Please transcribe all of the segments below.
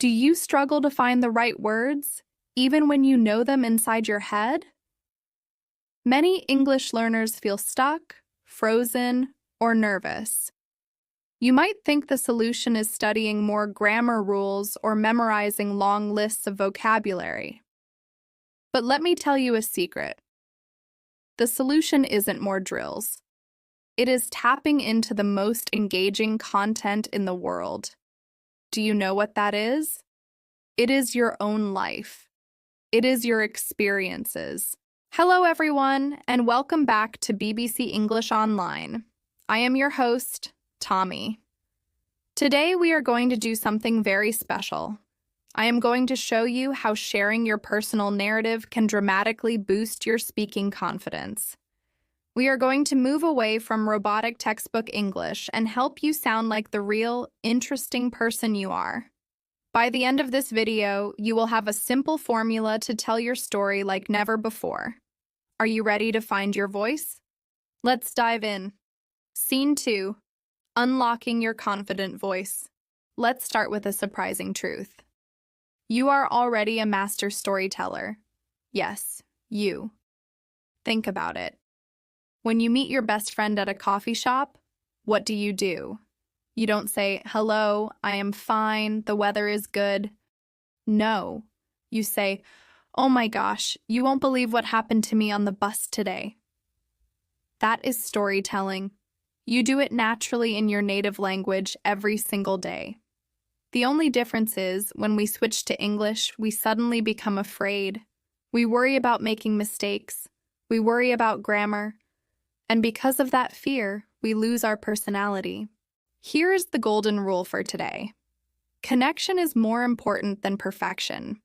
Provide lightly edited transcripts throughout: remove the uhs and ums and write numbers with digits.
Do you struggle to find the right words, even when you know them inside your head? Many English learners feel stuck, frozen, or nervous. You might think the solution is studying more grammar rules or memorizing long lists of vocabulary. But let me tell you a secret. The solution isn't more drills. It is tapping into the most engaging content in the world. Do you know what that is? It is your own life. It is your experiences. Hello, everyone, and welcome back to BBC English Online. I am your host, Tommy. Today, we are going to do something very special. I am going to show you how sharing your personal narrative can dramatically boost your speaking confidence. We are going to move away from robotic textbook English and help you sound like the real, interesting person you are. By the end of this video, you will have a simple formula to tell your story like never before. Are you ready to find your voice? Let's dive in. Scene 2. Unlocking your confident voice. Let's start with a surprising truth. You are already a master storyteller. Yes, you. Think about it. When you meet your best friend at a coffee shop, what do? You don't say, "Hello, I am fine, the weather is good." No, you say, "Oh my gosh, you won't believe what happened to me on the bus today." That is storytelling. You do it naturally in your native language every single day. The only difference is, when we switch to English, we suddenly become afraid. We worry about making mistakes. We worry about grammar. And because of that fear, we lose our personality. Here is the golden rule for today. Connection is more important than perfection.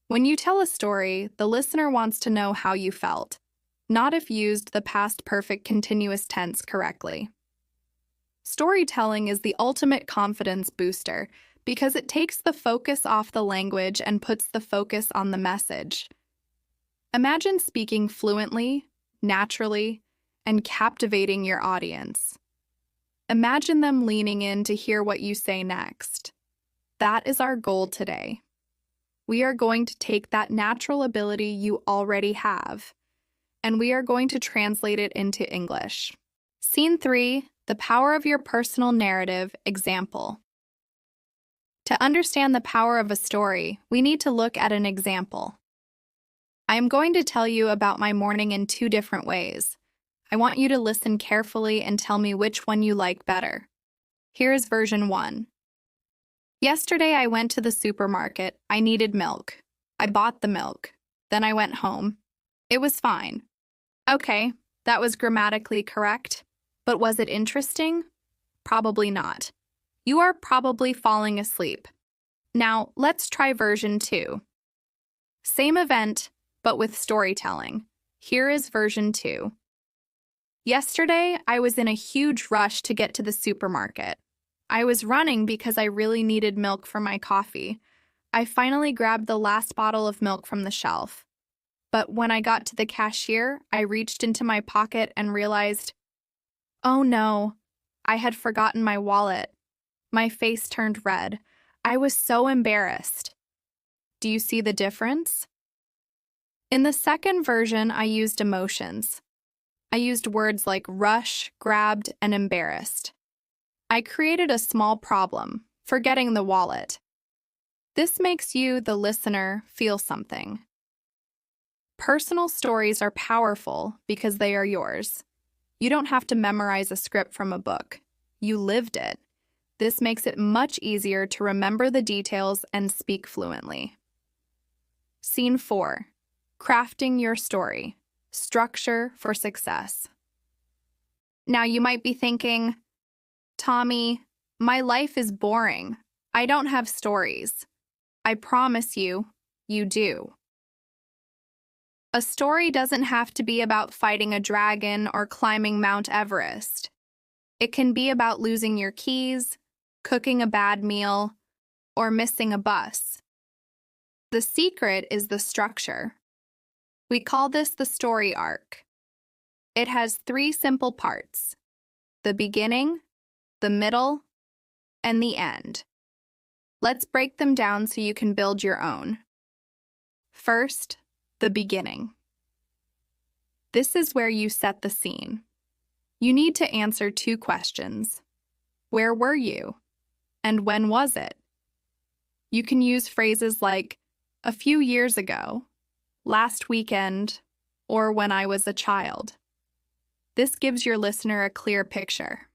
When you tell a story, the listener wants to know how you felt, not if you used the past perfect continuous tense correctly. Storytelling is the ultimate confidence booster because it takes the focus off the language and puts the focus on the message. Imagine speaking fluently, naturally, and captivating your audience. Imagine them leaning in to hear what you say next. That is our goal today. We are going to take that natural ability you already have, and we are going to translate it into English. Scene 3, the power of your personal narrative example. To understand the power of a story, we need to look at an example. I am going to tell you about my morning in 2 different ways. I want you to listen carefully and tell me which one you like better. Here is version 1. Yesterday I went to the supermarket. I needed milk. I bought the milk. Then I went home. It was fine. Okay, that was grammatically correct. But was it interesting? Probably not. You are probably falling asleep. Now, let's try version 2. Same event, but with storytelling. Here is version 2. Yesterday, I was in a huge rush to get to the supermarket. I was running because I really needed milk for my coffee. I finally grabbed the last bottle of milk from the shelf. But when I got to the cashier, I reached into my pocket and realized, oh no, I had forgotten my wallet. My face turned red. I was so embarrassed. Do you see the difference? In the second version, I used emotions. I used words like rush, grabbed, and embarrassed. I created a small problem, forgetting the wallet. This makes you, the listener, feel something. Personal stories are powerful because they are yours. You don't have to memorize a script from a book. You lived it. This makes it much easier to remember the details and speak fluently. Scene 4. Crafting your story. Structure for success. Now you might be thinking, Tommy, my life is boring. I don't have stories. I promise you, you do. A story doesn't have to be about fighting a dragon or climbing Mount Everest. It can be about losing your keys, cooking a bad meal, or missing a bus. The secret is the structure. We call this the story arc. It has 3 simple parts: the beginning, the middle, and the end. Let's break them down so you can build your own. First, the beginning. This is where you set the scene. You need to answer 2 questions. Where were you? And when was it? You can use phrases like, a few years ago, last weekend, or when I was a child. This gives your listener a clear picture.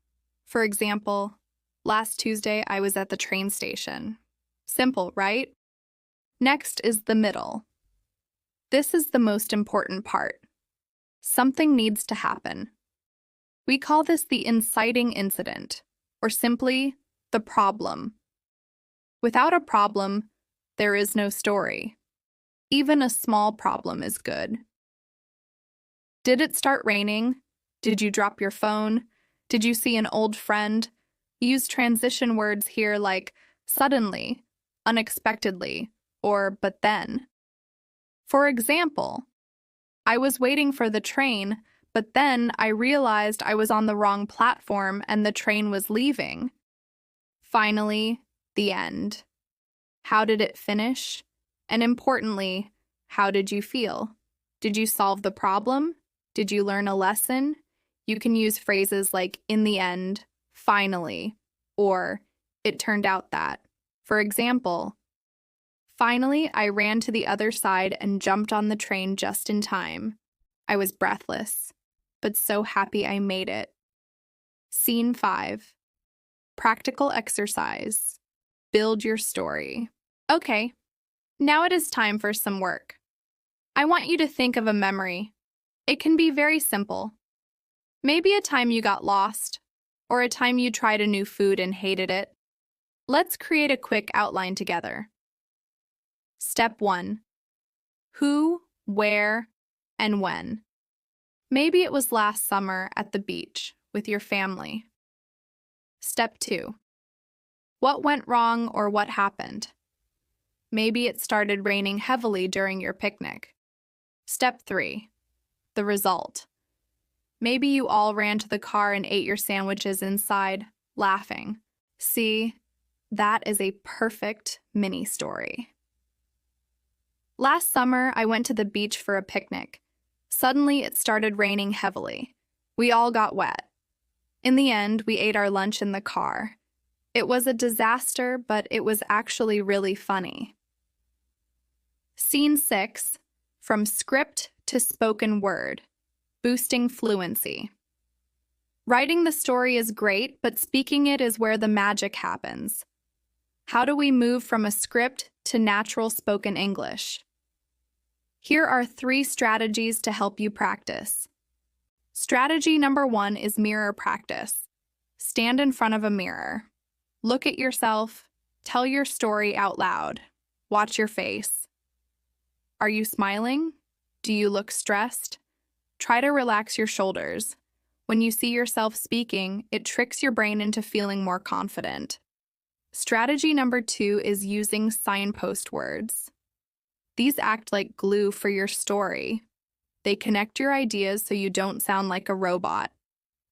For example, last Tuesday I was at the train station. Simple, right? Next is the middle. This is the most important part. Something needs to happen. We call this the inciting incident, or simply the problem. Without a problem, there is no story. Even a small problem is good. Did it start raining? Did you drop your phone? Did you see an old friend? Use transition words here like suddenly, unexpectedly, or but then. For example, I was waiting for the train, but then I realized I was on the wrong platform and the train was leaving. Finally, the end. How did it finish? And importantly, how did you feel? Did you solve the problem? Did you learn a lesson? You can use phrases like in the end, finally, or it turned out that. For example, finally, I ran to the other side and jumped on the train just in time. I was breathless, but so happy I made it. Scene 5. Practical exercise. Build your story. Okay, now it is time for some work. I want you to think of a memory. It can be very simple. Maybe a time you got lost, or a time you tried a new food and hated it. Let's create a quick outline together. Step 1. Who, where, and when. Maybe it was last summer at the beach with your family. Step 2. What went wrong or what happened? Maybe it started raining heavily during your picnic. Step 3. The result. Maybe you all ran to the car and ate your sandwiches inside, laughing. See, that is a perfect mini story. Last summer, I went to the beach for a picnic. Suddenly, it started raining heavily. We all got wet. In the end, we ate our lunch in the car. It was a disaster, but it was actually really funny. Scene 6. From script to spoken word. Boosting fluency. Writing the story is great, but speaking it is where the magic happens. How do we move from a script to natural spoken English? Here are 3 strategies to help you practice. Strategy number 1 is mirror practice. Stand in front of a mirror. Look at yourself. Tell your story out loud. Watch your face. Are you smiling? Do you look stressed? Try to relax your shoulders. When you see yourself speaking, it tricks your brain into feeling more confident. Strategy number 2 is using signpost words. These act like glue for your story. They connect your ideas so you don't sound like a robot.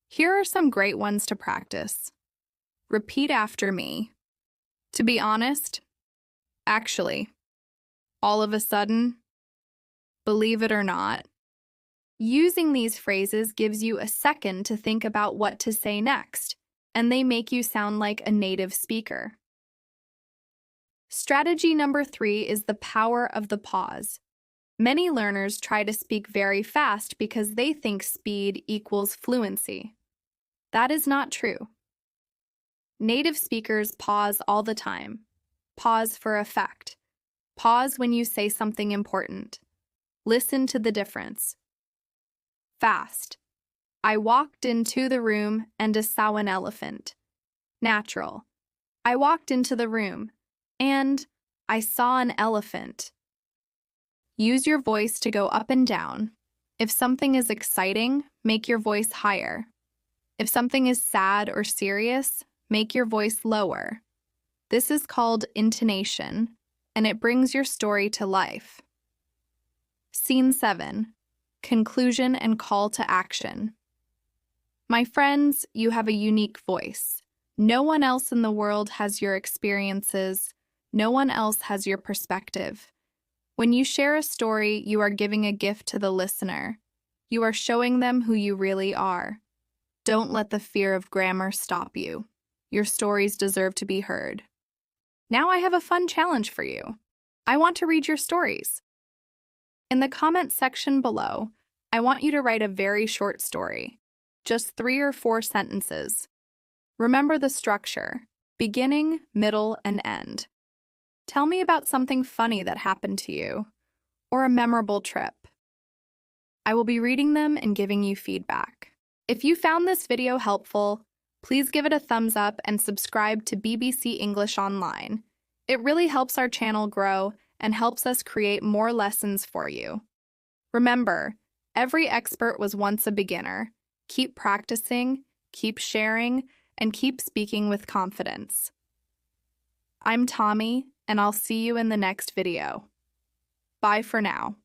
Here are some great ones to practice. Repeat after me. To be honest, actually, all of a sudden, believe it or not. Using these phrases gives you a second to think about what to say next, and they make you sound like a native speaker. Strategy number 3 is the power of the pause. Many learners try to speak very fast because they think speed equals fluency. That is not true. Native speakers pause all the time. Pause for effect. Pause when you say something important. Listen to the difference. Fast. I walked into the room and I saw an elephant. Natural. I walked into the room and I saw an elephant. Use your voice to go up and down. If something is exciting, make your voice higher. If something is sad or serious, make your voice lower. This is called intonation, and it brings your story to life. Scene 7. Conclusion and call to action. My friends, you have a unique voice. No one else in the world has your experiences, No one else has your perspective. When you share a story, you are giving a gift to the listener. You are showing them who you really are. Don't let the fear of grammar stop you. Your stories deserve to be heard. Now I have a fun challenge for you. I want to read your stories. In the comments section below, I want you to write a very short story, just 3 or 4 sentences. Remember the structure: beginning, middle, and end. Tell me about something funny that happened to you, or a memorable trip. I will be reading them and giving you feedback. If you found this video helpful, please give it a thumbs up and subscribe to BBC English Online. It really helps our channel grow and helps us create more lessons for you. Remember, every expert was once a beginner. Keep practicing, keep sharing, and keep speaking with confidence. I'm Tommy, and I'll see you in the next video. Bye for now.